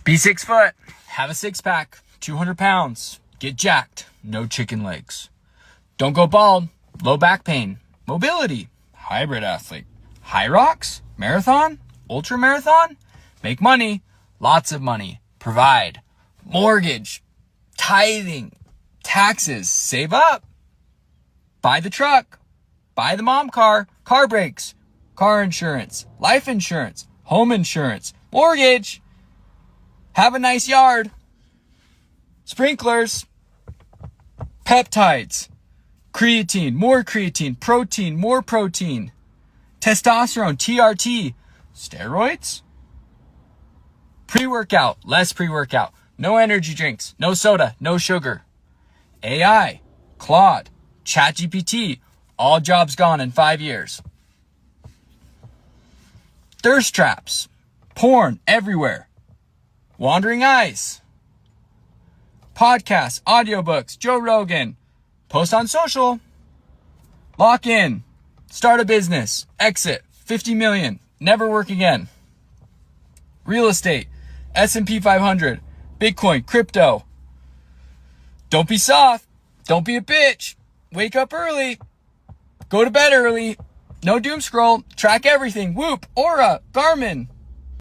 Be 6 foot, have a six pack, 200 pounds, get jacked, no chicken legs. Don't go bald, low back pain, mobility, hybrid athlete, high rocks, marathon, ultra marathon, make money, lots of money, provide, mortgage, tithing, taxes, save up, buy the truck, buy the mom car, car brakes, car insurance, life insurance, home insurance, mortgage, have a nice yard, sprinklers, peptides, creatine, more protein, testosterone, TRT, steroids, pre-workout, less pre-workout, no energy drinks, no soda, no sugar, AI, Claude, ChatGPT, all jobs gone in 5 years. Thirst traps, porn everywhere, wandering eyes, podcasts, audiobooks, Joe Rogan, post on social, lock in, start a business, exit, 50 million, never work again. Real estate, S&P 500, Bitcoin, crypto. Don't be soft. Don't be a bitch. Wake up early. Go to bed early. No doom scroll. Track everything. Whoop, Aura, Garmin.